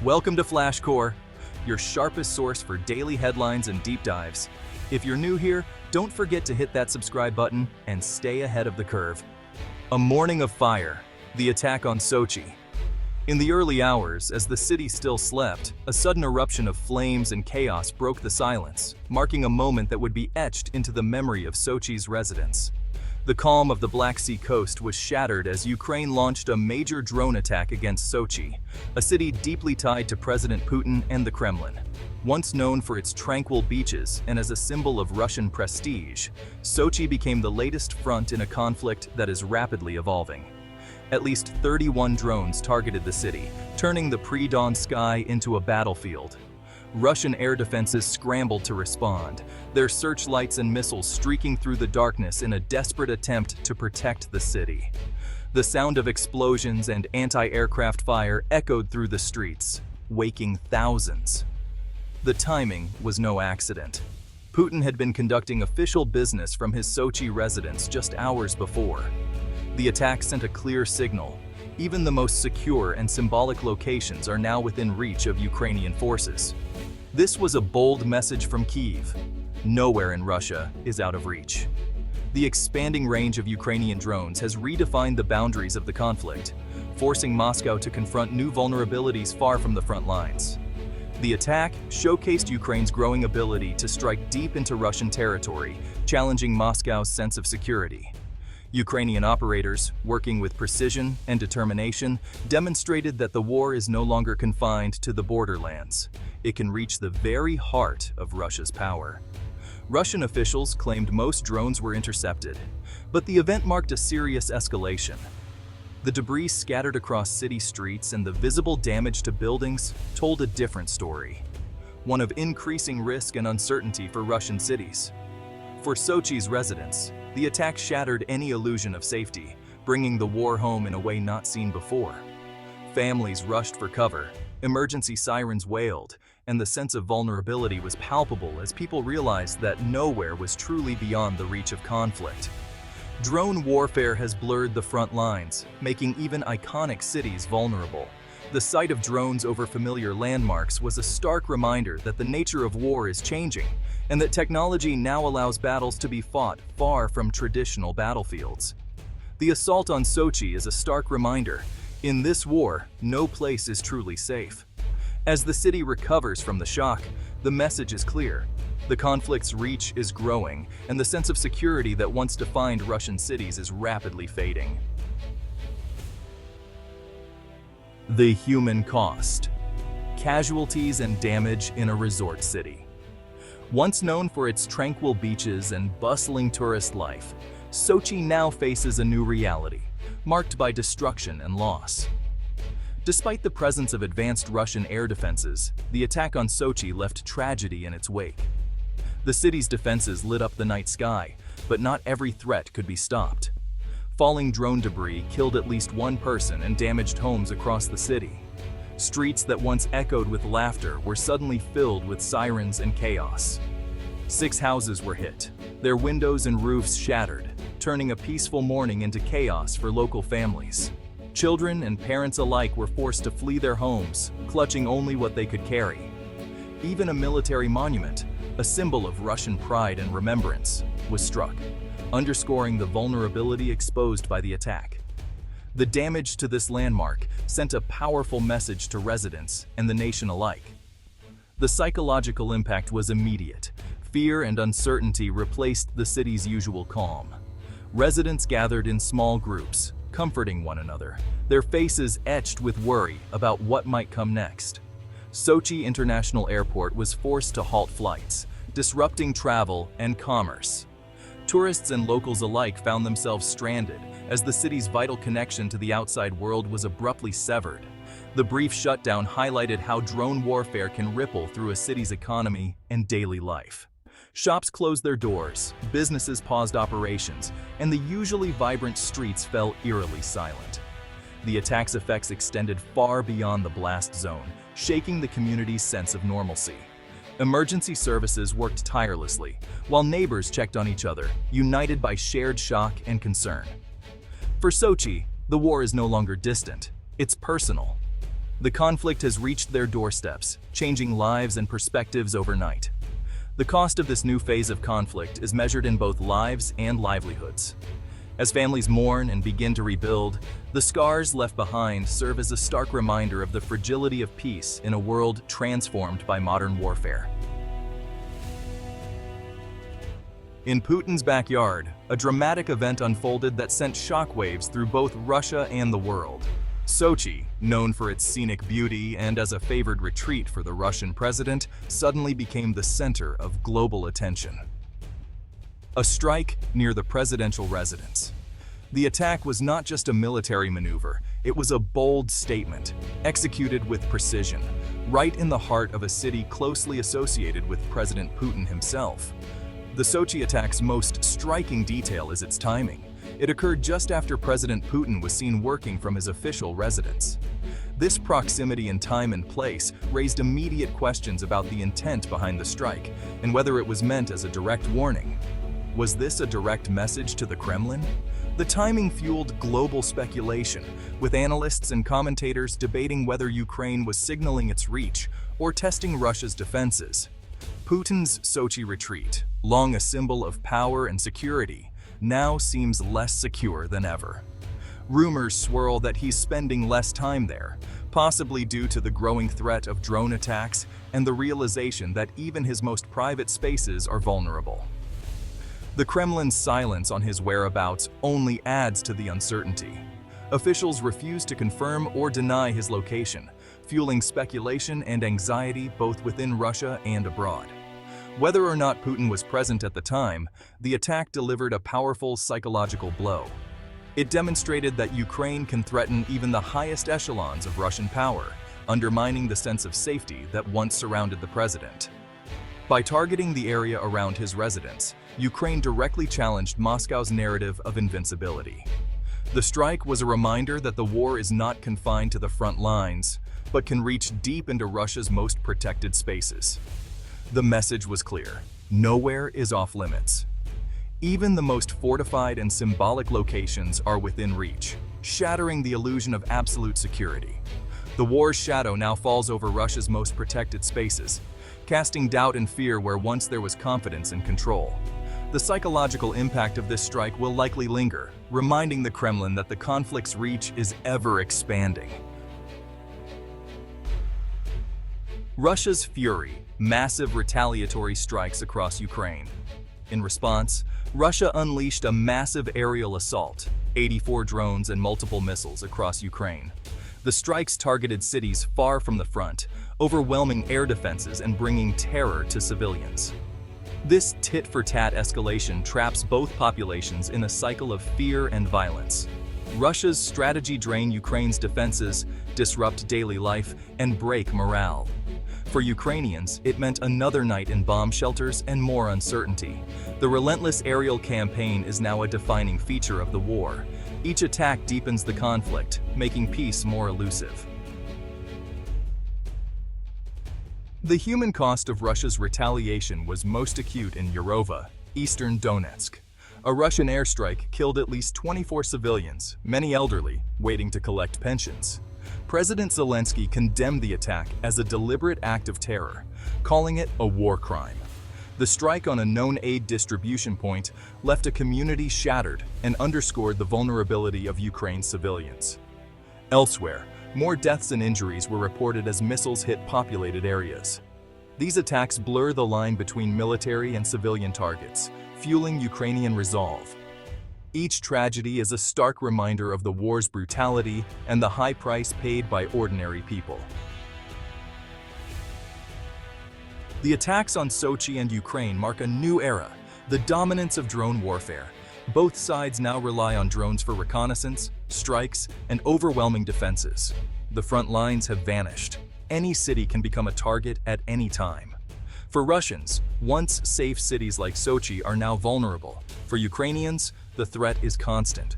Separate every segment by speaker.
Speaker 1: Welcome to FlashCore, your sharpest source for daily headlines and deep dives. If you're new here, don't forget to hit that subscribe button and stay ahead of the curve. A morning of fire, the attack on Sochi. In the early hours, as the city still slept, a sudden eruption of flames and chaos broke the silence, marking a moment that would be etched into the memory of Sochi's residents. The calm of the Black Sea coast was shattered as Ukraine launched a major drone attack against Sochi, a city deeply tied to President Putin and the Kremlin. Once known for its tranquil beaches and as a symbol of Russian prestige, Sochi became the latest front in a conflict that is rapidly evolving. At least 31 drones targeted the city, turning the pre-dawn sky into a battlefield. Russian air defenses scrambled to respond, their searchlights and missiles streaking through the darkness in a desperate attempt to protect the city. The sound of explosions and anti-aircraft fire echoed through the streets, waking thousands. The timing was no accident. Putin had been conducting official business from his Sochi residence just hours before. The attack sent a clear signal. Even the most secure and symbolic locations are now within reach of Ukrainian forces. This was a bold message from Kyiv. Nowhere in Russia is out of reach. The expanding range of Ukrainian drones has redefined the boundaries of the conflict, forcing Moscow to confront new vulnerabilities far from the front lines. The attack showcased Ukraine's growing ability to strike deep into Russian territory, challenging Moscow's sense of security. Ukrainian operators, working with precision and determination, demonstrated that the war is no longer confined to the borderlands. It can reach the very heart of Russia's power. Russian officials claimed most drones were intercepted, but the event marked a serious escalation. The debris scattered across city streets and the visible damage to buildings told a different story, one of increasing risk and uncertainty for Russian cities. For Sochi's residents, the attack shattered any illusion of safety, bringing the war home in a way not seen before. Families rushed for cover, emergency sirens wailed, and the sense of vulnerability was palpable as people realized that nowhere was truly beyond the reach of conflict. Drone warfare has blurred the front lines, making even iconic cities vulnerable. The sight of drones over familiar landmarks was a stark reminder that the nature of war is changing, and that technology now allows battles to be fought far from traditional battlefields. The assault on Sochi is a stark reminder. In this war, no place is truly safe. As the city recovers from the shock, the message is clear. The conflict's reach is growing, and the sense of security that once defined Russian cities is rapidly fading. The human cost. Casualties and damage in a resort city. Once known for its tranquil beaches and bustling tourist life, Sochi now faces a new reality, marked by destruction and loss. Despite the presence of advanced Russian air defenses, the attack on Sochi left tragedy in its wake. The city's defenses lit up the night sky, but not every threat could be stopped. Falling drone debris killed at least one person and damaged homes across the city. Streets that once echoed with laughter were suddenly filled with sirens and chaos. 6 houses were hit, their windows and roofs shattered, turning a peaceful morning into chaos for local families. Children and parents alike were forced to flee their homes, clutching only what they could carry. Even a military monument, a symbol of Russian pride and remembrance, was struck, underscoring the vulnerability exposed by the attack. The damage to this landmark sent a powerful message to residents and the nation alike. The psychological impact was immediate. Fear and uncertainty replaced the city's usual calm. Residents gathered in small groups, comforting one another, their faces etched with worry about what might come next. Sochi International Airport was forced to halt flights, disrupting travel and commerce. Tourists and locals alike found themselves stranded as the city's vital connection to the outside world was abruptly severed. The brief shutdown highlighted how drone warfare can ripple through a city's economy and daily life. Shops closed their doors, businesses paused operations, and the usually vibrant streets fell eerily silent. The attack's effects extended far beyond the blast zone, shaking the community's sense of normalcy. Emergency services worked tirelessly, while neighbors checked on each other, united by shared shock and concern. For Sochi, the war is no longer distant, it's personal. The conflict has reached their doorsteps, changing lives and perspectives overnight. The cost of this new phase of conflict is measured in both lives and livelihoods. As families mourn and begin to rebuild, the scars left behind serve as a stark reminder of the fragility of peace in a world transformed by modern warfare. In Putin's backyard, a dramatic event unfolded that sent shockwaves through both Russia and the world. Sochi, known for its scenic beauty and as a favored retreat for the Russian president, suddenly became the center of global attention. A strike near the presidential residence. The attack was not just a military maneuver, it was a bold statement, executed with precision, right in the heart of a city closely associated with President Putin himself. The Sochi attack's most striking detail is its timing. It occurred just after President Putin was seen working from his official residence. This proximity in time and place raised immediate questions about the intent behind the strike and whether it was meant as a direct warning. Was this a direct message to the Kremlin? The timing fueled global speculation, with analysts and commentators debating whether Ukraine was signaling its reach or testing Russia's defenses. Putin's Sochi retreat, long a symbol of power and security, now seems less secure than ever. Rumors swirl that he's spending less time there, possibly due to the growing threat of drone attacks and the realization that even his most private spaces are vulnerable. The Kremlin's silence on his whereabouts only adds to the uncertainty. Officials refuse to confirm or deny his location, fueling speculation and anxiety both within Russia and abroad. Whether or not Putin was present at the time, the attack delivered a powerful psychological blow. It demonstrated that Ukraine can threaten even the highest echelons of Russian power, undermining the sense of safety that once surrounded the president. By targeting the area around his residence, Ukraine directly challenged Moscow's narrative of invincibility. The strike was a reminder that the war is not confined to the front lines, but can reach deep into Russia's most protected spaces. The message was clear: nowhere is off limits. Even the most fortified and symbolic locations are within reach, shattering the illusion of absolute security. The war's shadow now falls over Russia's most protected spaces, casting doubt and fear where once there was confidence and control. The psychological impact of this strike will likely linger, reminding the Kremlin that the conflict's reach is ever expanding. Russia's fury, massive retaliatory strikes across Ukraine. In response, Russia unleashed a massive aerial assault, 84 drones and multiple missiles across Ukraine. The strikes targeted cities far from the front, overwhelming air defenses and bringing terror to civilians. This tit-for-tat escalation traps both populations in a cycle of fear and violence. Russia's strategy drain Ukraine's defenses, disrupt daily life, and break morale. For Ukrainians, it meant another night in bomb shelters and more uncertainty. The relentless aerial campaign is now a defining feature of the war. Each attack deepens the conflict, making peace more elusive. The human cost of Russia's retaliation was most acute in Urova, eastern Donetsk. A Russian airstrike killed at least 24 civilians, many elderly, waiting to collect pensions. President Zelensky condemned the attack as a deliberate act of terror, calling it a war crime. The strike on a known aid distribution point left a community shattered and underscored the vulnerability of Ukraine's civilians. Elsewhere, more deaths and injuries were reported as missiles hit populated areas. These attacks blur the line between military and civilian targets, fueling Ukrainian resolve. Each tragedy is a stark reminder of the war's brutality and the high price paid by ordinary people. The attacks on Sochi and Ukraine mark a new era, the dominance of drone warfare. Both sides now rely on drones for reconnaissance, strikes, and overwhelming defenses. The front lines have vanished. Any city can become a target at any time. For Russians, once safe cities like Sochi are now vulnerable. For Ukrainians, the threat is constant.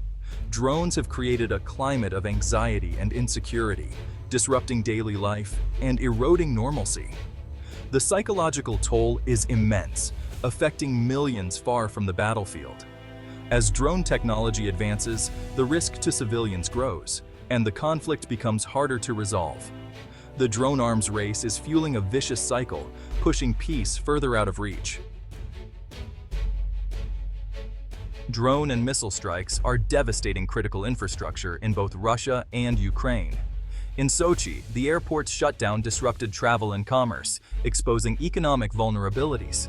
Speaker 1: Drones have created a climate of anxiety and insecurity, disrupting daily life and eroding normalcy. The psychological toll is immense, affecting millions far from the battlefield. As drone technology advances, the risk to civilians grows, and the conflict becomes harder to resolve. The drone arms race is fueling a vicious cycle, pushing peace further out of reach. Drone and missile strikes are devastating critical infrastructure in both Russia and Ukraine. In Sochi, the airport's shutdown disrupted travel and commerce, exposing economic vulnerabilities.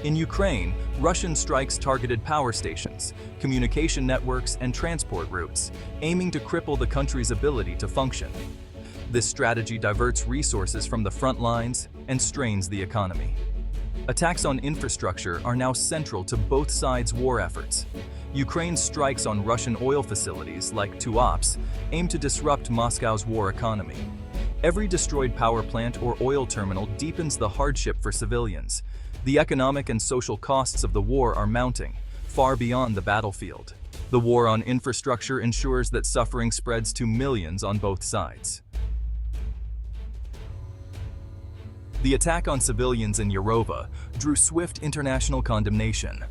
Speaker 1: In Ukraine, Russian strikes targeted power stations, communication networks, and transport routes, aiming to cripple the country's ability to function. This strategy diverts resources from the front lines and strains the economy. Attacks on infrastructure are now central to both sides' war efforts. Ukraine's strikes on Russian oil facilities, like Tuops, aim to disrupt Moscow's war economy. Every destroyed power plant or oil terminal deepens the hardship for civilians. The economic and social costs of the war are mounting, far beyond the battlefield. The war on infrastructure ensures that suffering spreads to millions on both sides. The attack on civilians in Yarova drew swift international condemnation.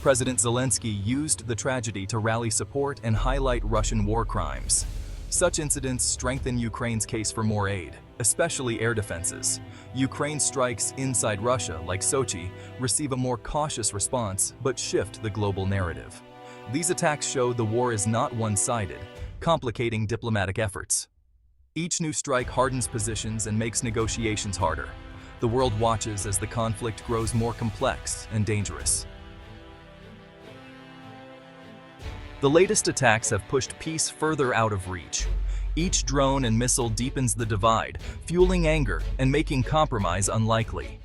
Speaker 1: President Zelensky used the tragedy to rally support and highlight Russian war crimes. Such incidents strengthen Ukraine's case for more aid, especially air defenses. Ukraine's strikes inside Russia, like Sochi, receive a more cautious response but shift the global narrative. These attacks show the war is not one-sided, complicating diplomatic efforts. Each new strike hardens positions and makes negotiations harder. The world watches as the conflict grows more complex and dangerous. The latest attacks have pushed peace further out of reach. Each drone and missile deepens the divide, fueling anger and making compromise unlikely.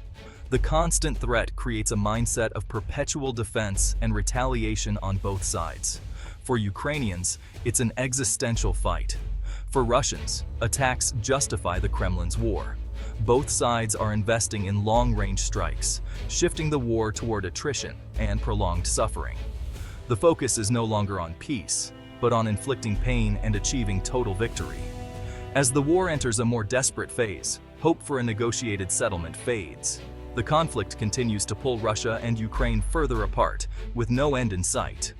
Speaker 1: The constant threat creates a mindset of perpetual defense and retaliation on both sides. For Ukrainians, it's an existential fight. For Russians, attacks justify the Kremlin's war. Both sides are investing in long-range strikes, shifting the war toward attrition and prolonged suffering. The focus is no longer on peace, but on inflicting pain and achieving total victory. As the war enters a more desperate phase, hope for a negotiated settlement fades. The conflict continues to pull Russia and Ukraine further apart, with no end in sight.